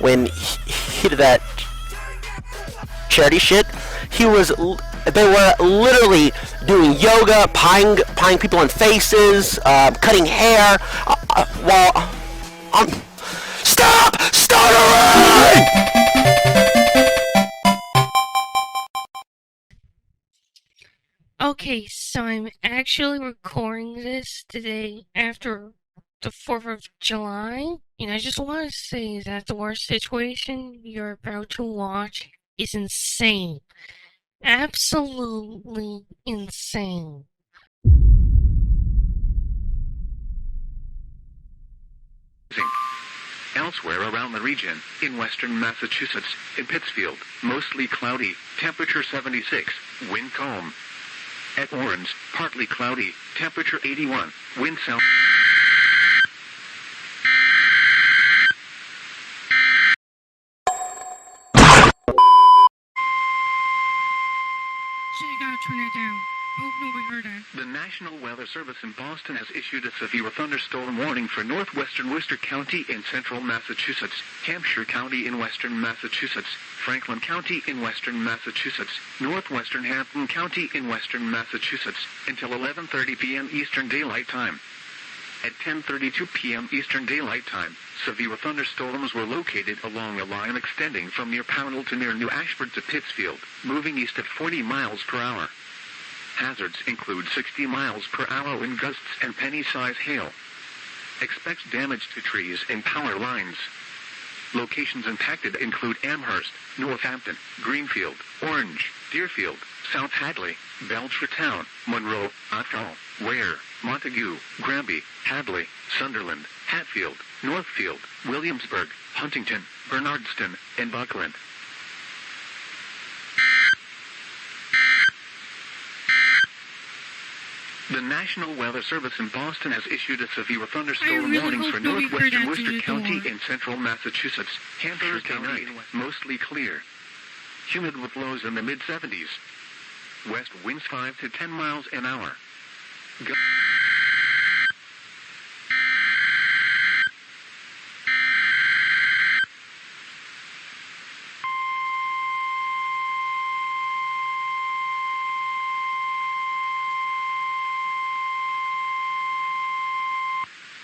when he did that charity shit. They were literally doing yoga, pieing people in faces, cutting hair, while stop stuttering! Okay, so I'm actually recording this today after the 4th of July, and I just want to say that the war situation you're about to watch is insane. Absolutely insane. Elsewhere around the region, in western Massachusetts, in Pittsfield, mostly cloudy, temperature 76, wind calm. At Orange, partly cloudy, temperature 81, wind south. Shit, I gotta turn it down. Hope nobody heard that. The National Weather Service in Boston has issued a severe thunderstorm warning for northwestern Worcester County in central Massachusetts, Hampshire County in western Massachusetts, Franklin County in western Massachusetts, northwestern Hampton County in western Massachusetts, until 11:30 p.m. Eastern Daylight Time. At 10:32 p.m. Eastern Daylight Time, severe thunderstorms were located along a line extending from near Pownell to near New Ashford to Pittsfield, moving east at 40 miles per hour. Hazards include 60 miles per hour wind gusts and penny-size hail. Expects damage to trees and power lines. Locations impacted include Amherst, Northampton, Greenfield, Orange, Deerfield, South Hadley, Belchertown, Monroe, Athol, Ware, Montague, Granby, Hadley, Sunderland, Hatfield, Northfield, Williamsburg, Huntington, Bernardston, and Buckland. The National Weather Service in Boston has issued a severe thunderstorm warning for northwestern Worcester County in central Massachusetts, Hampshire County, mostly clear. Humid with lows in the mid-70s. West winds 5 to 10 miles an hour.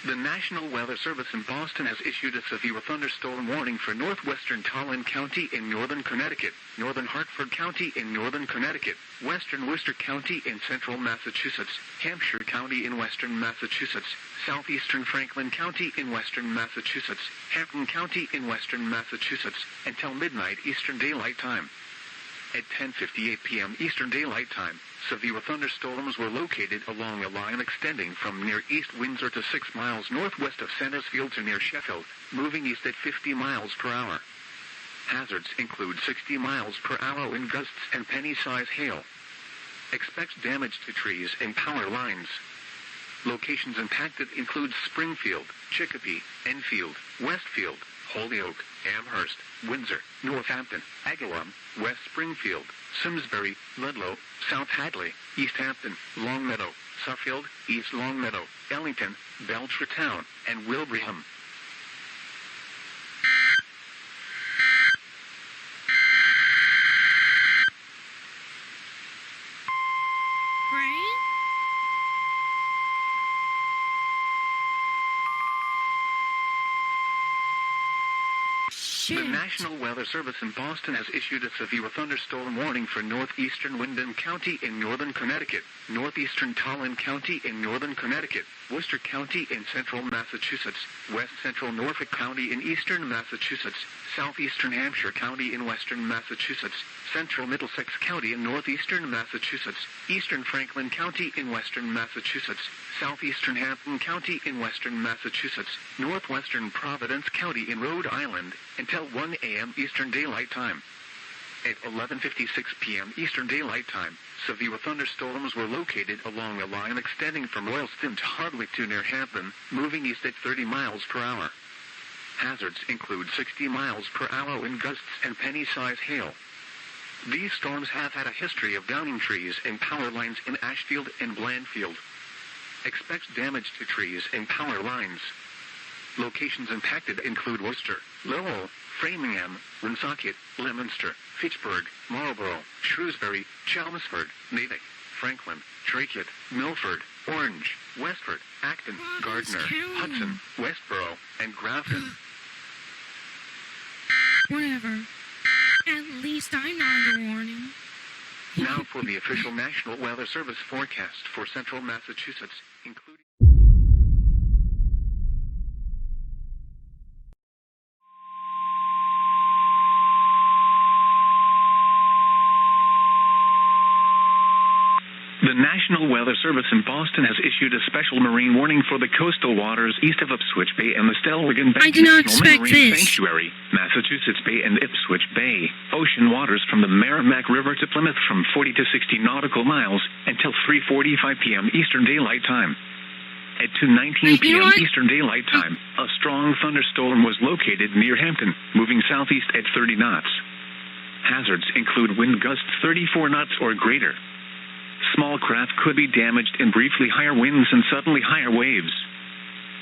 The National Weather Service in Boston has issued a severe thunderstorm warning for northwestern Tolland County in northern Connecticut, northern Hartford County in northern Connecticut, western Worcester County in central Massachusetts, Hampshire County in western Massachusetts, southeastern Franklin County in western Massachusetts, Hampton County in western Massachusetts, until midnight Eastern Daylight Time. At 10:58 p.m. Eastern Daylight Time, severe thunderstorms were located along a line extending from near East Windsor to 6 miles northwest of Centersfield to near Sheffield, moving east at 50 miles per hour. Hazards include 60 miles per hour wind gusts and penny-size hail. Expects damage to trees and power lines. Locations impacted include Springfield, Chicopee, Enfield, Westfield, Holyoke, Amherst, Windsor, Northampton, Agawam, West Springfield, Simsbury, Ludlow, South Hadley, East Hampton, Longmeadow, Suffield, East Longmeadow, Ellington, Belchertown, and Wilbraham. Right? The National Weather Service in Boston has issued a severe thunderstorm warning for northeastern Windham County in northern Connecticut, northeastern Tolland County in northern Connecticut, Worcester County in central Massachusetts, west central Norfolk County in eastern Massachusetts, southeastern Hampshire County in western Massachusetts, central Middlesex County in northeastern Massachusetts, eastern Franklin County in western Massachusetts, southeastern Hampton County in western Massachusetts, northwestern Providence County in Rhode Island, until 1 a.m. Eastern Daylight Time. At 11:56 p.m. Eastern Daylight Time, severe thunderstorms were located along a line extending from Royalston to Hardwick to near Hampton, moving east at 30 miles per hour. Hazards include 60 miles per hour wind gusts and penny-size hail. These storms have had a history of downing trees and power lines in Ashfield and Blandfield. Expects damage to trees and power lines. Locations impacted include Worcester, Lowell, Framingham, Woonsocket, Leominster, Fitchburg, Marlborough, Shrewsbury, Chelmsford, Natick, Franklin, Draycott, Milford, Orange, Westford, Acton, Gardner, Hudson, Westboro, and Grafton. Whatever. At least I'm not the warning. Now for the official National Weather Service forecast for central Massachusetts, including... The National Weather Service in Boston has issued a special marine warning for the coastal waters east of Ipswich Bay and the Stellwagen Bay I did not National expect Marine this. Sanctuary, Massachusetts Bay and Ipswich Bay. Ocean waters from the Merrimack River to Plymouth from 40 to 60 nautical miles until 3:45 p.m. Eastern Daylight Time. At 2:19 p.m. Eastern Daylight Time, a strong thunderstorm was located near Hampton, moving southeast at 30 knots. Hazards include wind gusts 34 knots or greater. Small craft could be damaged in briefly higher winds and suddenly higher waves.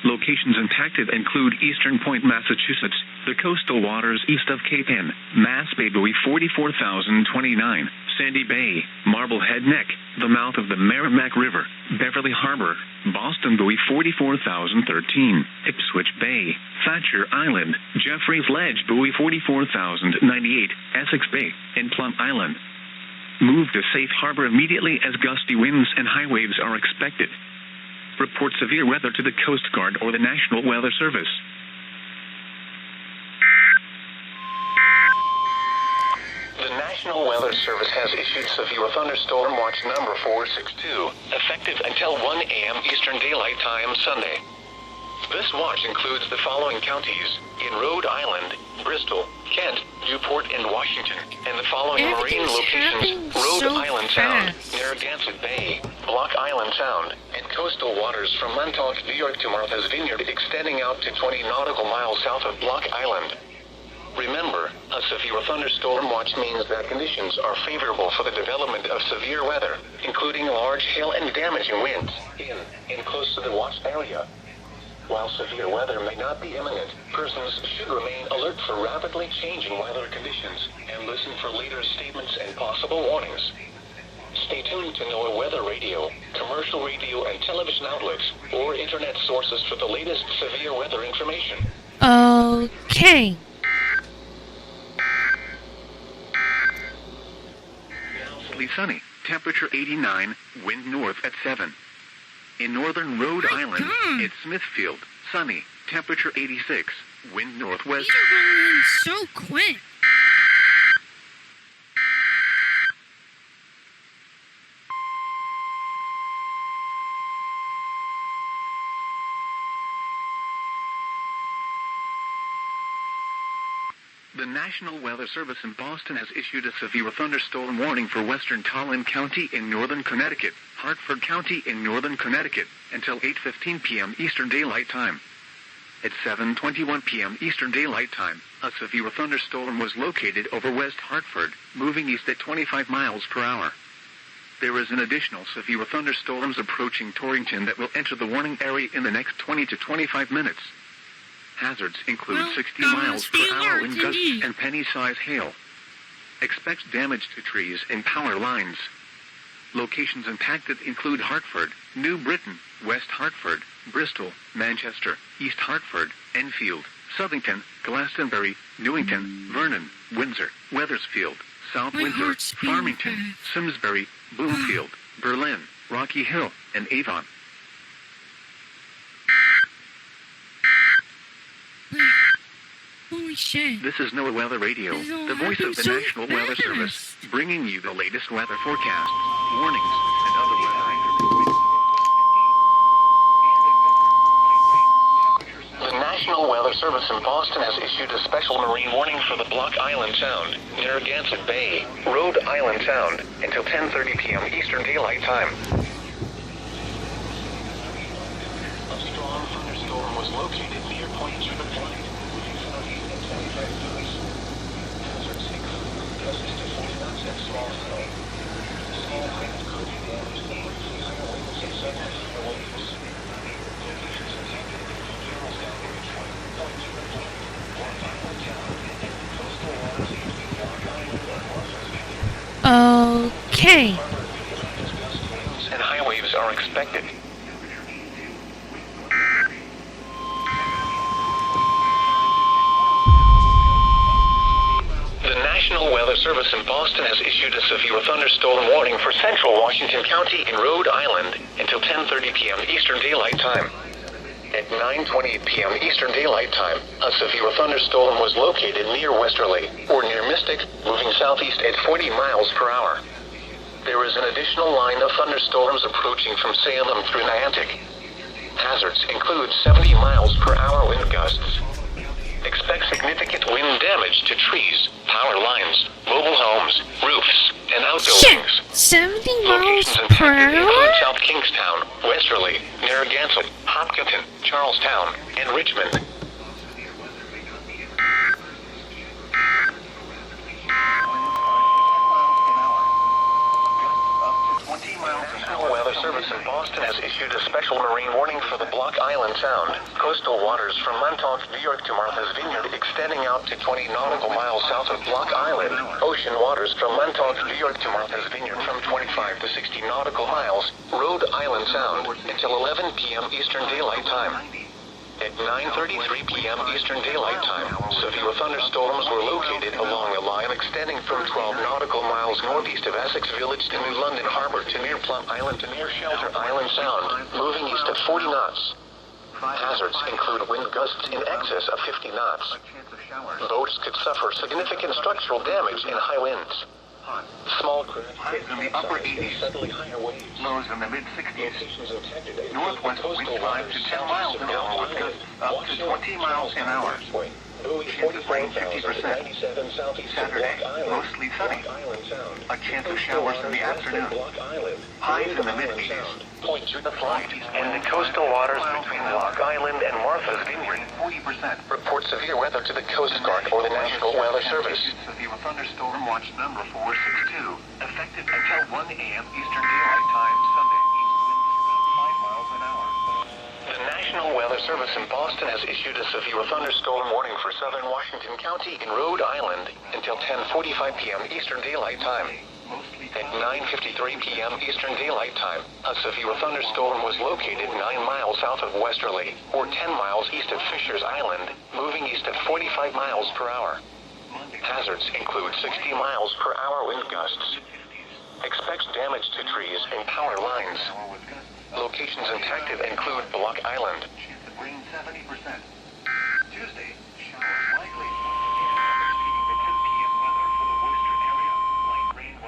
Locations impacted include Eastern Point, Massachusetts, the coastal waters east of Cape Ann, Mass Bay Buoy 44,029, Sandy Bay, Marblehead Neck, the mouth of the Merrimack River, Beverly Harbor, Boston Buoy 44,013, Ipswich Bay, Thatcher Island, Jeffreys Ledge Buoy 44,098, Essex Bay, and Plum Island. Move to safe harbor immediately as gusty winds and high waves are expected. Report severe weather to the Coast Guard or the National Weather Service. The National Weather Service has issued severe thunderstorm watch number 462, effective until 1 a.m. Eastern Daylight Time Sunday. This watch includes the following counties in Rhode Island, Bristol, Kent, Newport, and Washington, and the following marine locations: Rhode Island Sound, Narragansett Bay, Block Island Sound, and coastal waters from Montauk, New York to Martha's Vineyard, extending out to 20 nautical miles south of Block Island. Remember, a severe thunderstorm watch means that conditions are favorable for the development of severe weather, including large hail and damaging winds in and close to the watch area. While severe weather may not be imminent, persons should remain alert for rapidly changing weather conditions and listen for later statements and possible warnings. Stay tuned to NOAA Weather Radio, commercial radio and television outlets, or internet sources for the latest severe weather information. Okay. Mostly sunny, temperature 89, wind north at 7. In northern Rhode Island, it's Smithfield, sunny, temperature 86, wind northwest. These are rolling in so quick. The National Weather Service in Boston has issued a severe thunderstorm warning for western Tallinn County in northern Connecticut, Hartford County in northern Connecticut, until 8:15 p.m. Eastern Daylight Time. At 7:21 p.m. Eastern Daylight Time, a severe thunderstorm was located over West Hartford, moving east at 25 miles per hour. There is an additional severe thunderstorms approaching Torrington that will enter the warning area in the next 20 to 25 minutes. Hazards include 60 miles per hour wind gusts and penny-size hail. Expect damage to trees and power lines. Locations impacted include Hartford, New Britain, West Hartford, Bristol, Manchester, East Hartford, Enfield, Southington, Glastonbury, Newington, Vernon, Windsor, Wethersfield, South Windsor, Farmington, Simsbury, Bloomfield, Berlin, Rocky Hill, and Avon. Holy shit. This is NOAA Weather Radio, the voice of the National Weather Service, bringing you the latest weather forecast, warnings, and other weather information. The National Weather Service in Boston has issued a special marine warning for the Block Island Sound, Narragansett Bay, Rhode Island Sound, until 10:30 p.m. Eastern Daylight Time. A strong thunderstorm was located near Point Jupiter Point. Hazards include gusts to 40 knots and small hail. Small craft could be damaged in briefly higher winds and suddenly higher waves. Locations impacted include Charlestown Ridge, Point Jupiter Point, Block Island, Okay. And high waves are expected. The National Weather Service in Boston has issued a severe thunderstorm warning for central Washington County in Rhode Island until 10:30 p.m. Eastern Daylight Time. At 9:28 p.m. Eastern Daylight Time, a severe thunderstorm was located near Westerly, or near Mystic, moving southeast at 40 miles per hour. There is an additional line of thunderstorms approaching from Salem through Niantic. Hazards include 70 miles per hour wind gusts. Expect significant wind damage to trees, power lines, mobile homes, roofs, and outbuildings. Shit! 70 miles Locations per impacted include hour? South Kingstown, Westerly, Narragansett, Hopkinton, Charlestown, and Richmond. The National Weather Service in Boston has issued a special marine warning for the Block Island Sound. Coastal waters from Montauk, New York to Martha's Vineyard extending out to 20 nautical miles south of Block Island. Ocean waters from Montauk, New York to Martha's Vineyard from 25 to 60 nautical miles. Rhode Island Sound until 11 p.m. Eastern Daylight Time. At 9:33 p.m. Eastern Daylight Time, severe thunderstorms were located along a line extending from 12 nautical miles northeast of Essex Village to New London Harbor to near Plum Island to near Shelter Island Sound, moving east at 40 knots. Hazards include wind gusts in excess of 50 knots. Boats could suffer significant structural damage in high winds. Small craft Highs in the upper 80s, lows in the mid-60s. Northwest winds 5 to 10 miles an hour with gusts up to 20 miles an hour. Chance of rain 50%. Saturday, mostly sunny. A chance of showers in the afternoon. Highs in the mid-80s. The flight in the coastal waters between Block Island and Martha's Vineyard. 40%. Report severe weather to the Coast Guard or the National Weather Service. Severe thunderstorm watch number 462, effective until 1 a.m. Eastern Daylight Time Sunday. Winds 5 miles an hour. The National Weather Service in Boston has issued a severe thunderstorm warning for southern Washington County in Rhode Island until 10:45 p.m. Eastern Daylight Time. At 9:53 p.m. Eastern Daylight Time, a severe thunderstorm was located 9 miles south of Westerly, or 10 miles east of Fisher's Island, moving east at 45 miles per hour. Hazards include 60 miles per hour wind gusts. Expect damage to trees and power lines. Locations impacted include Block Island. Chance of rain 70%. Tuesday, showers likely.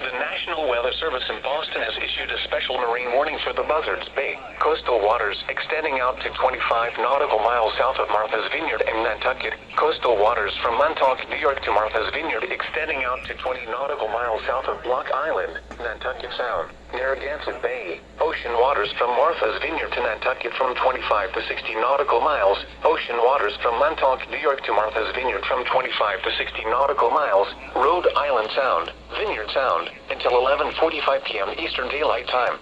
The National Weather Service in Boston has issued a special marine warning for the Buzzards Bay. Coastal waters extending out to 25 nautical miles south of Martha's Vineyard and Nantucket. Coastal waters from Montauk, New York to Martha's Vineyard extending out to 20 nautical miles south of Block Island, Nantucket Sound. Narragansett Bay. Ocean waters from Martha's Vineyard to Nantucket from 25 to 60 nautical miles. Ocean waters from Montauk, New York to Martha's Vineyard from 25 to 60 nautical miles. Rhode Island Sound, Vineyard Sound, until 11:45 p.m. Eastern Daylight Time.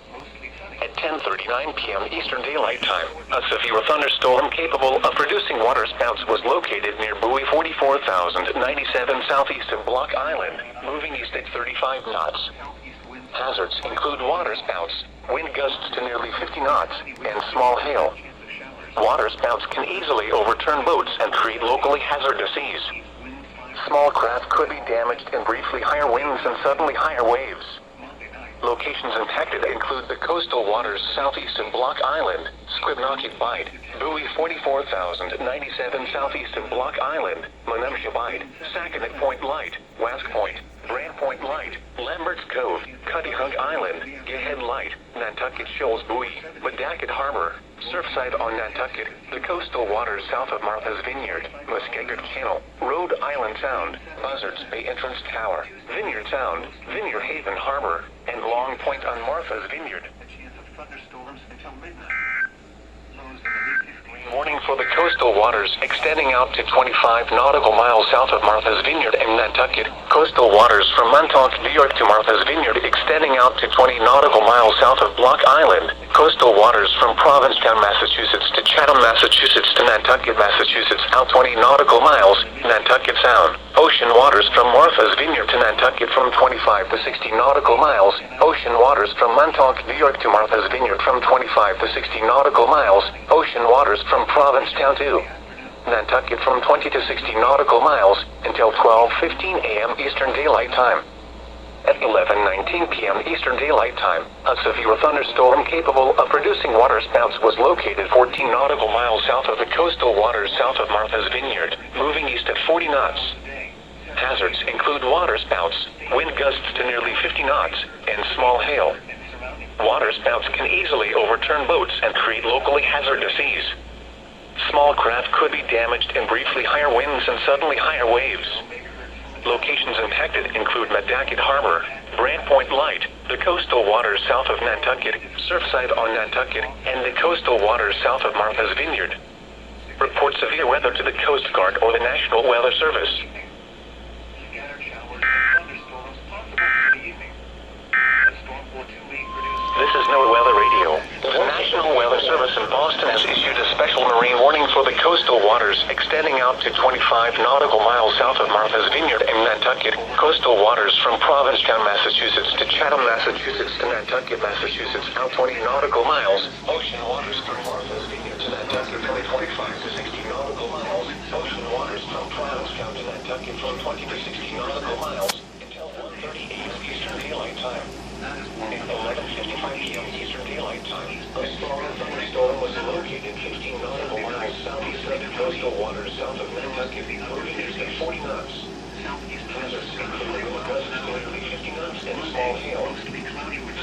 At 10:39 p.m. Eastern Daylight Time, a severe thunderstorm capable of producing waterspouts was located near buoy 44,097 southeast of Block Island, moving east at 35 knots. Hazards include waterspouts, wind gusts to nearly 50 knots, and small hail. Waterspouts can easily overturn boats and create locally hazardous seas. Small craft could be damaged in briefly higher winds and suddenly higher waves. Locations impacted include the coastal waters southeast of Block Island, Squibnaucket Bight, buoy 44,097 southeast of Block Island, Monumsha Bight, Sackett Point Light, Wask Point, Brand Point Light, Lambert's Cove, Cuttyhunk Island, Gehead Light, Nantucket Shoals Buoy, Madacket Harbor, Surfside on Nantucket, the coastal waters south of Martha's Vineyard, Muskegee Channel, Rhode Island Sound, Buzzards Bay Entrance Tower, Vineyard Sound, Vineyard Haven Harbor, and Long Point on Martha's Vineyard. A chance of thunderstorms until midnight. Lows in the mid-50s. Warning for the coastal waters extending out to 25 nautical miles south of Martha's Vineyard and Nantucket. Coastal waters from Montauk, New York to Martha's Vineyard extending out to 20 nautical miles south of Block Island. coastal waters from Provincetown, Massachusetts to Chatham, Massachusetts to Nantucket, Massachusetts, out 20 nautical miles, Nantucket Sound. Ocean waters from Martha's Vineyard to Nantucket from 25 to 60 nautical miles. Ocean waters from Montauk, New York to Martha's Vineyard from 25 to 60 nautical miles. Ocean waters from Provincetown to Nantucket from 20 to 60 nautical miles until 12:15 a.m. Eastern Daylight Time. At 11:19 p.m. Eastern Daylight Time, a severe thunderstorm capable of producing waterspouts was located 14 nautical miles south of the coastal waters south of Martha's Vineyard, moving east at 40 knots. Hazards include waterspouts, wind gusts to nearly 50 knots, and small hail. Waterspouts can easily overturn boats and create locally hazardous seas. Small craft could be damaged in briefly higher winds and suddenly higher waves. Locations impacted include Madacot Harbor, Brant Point Light, the coastal waters south of Nantucket, Surfside on Nantucket, and the coastal waters south of Martha's Vineyard. Report severe weather to the Coast Guard or the National Weather Service. This is NOAA Weather Radio. The National Weather Service in Boston has issued a special marine warning for the coastal waters extending out to 25 nautical miles south of Martha's Vineyard and Nantucket, coastal waters from Provincetown, Massachusetts to Chatham, Massachusetts to Nantucket, Massachusetts, out 20 nautical miles. Ocean waters from Martha's Vineyard to Nantucket from 25 to 60 nautical miles. Ocean waters from Provincetown to Nantucket from 20 to 60 nautical miles until 1:30 a.m. Eastern Daylight Time. At 11:55 p.m. Eastern Daylight Time, a strong thunderstorm was located 15 nautical miles southeast of the coastal waters south of Nantucket, moving east at 40 knots. Hazards include wind gusts to nearly 50 knots and small hail.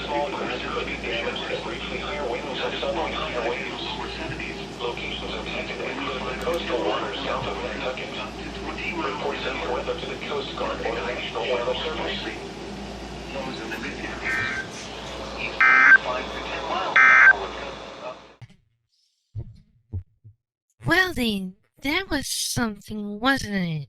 Small craft could be damaged in briefly higher winds and suddenly higher waves. Locations impacted include the coastal waters south of Nantucket. Report severe weather to the Coast Guard or the National Weather Service. Well then, that was something, wasn't it?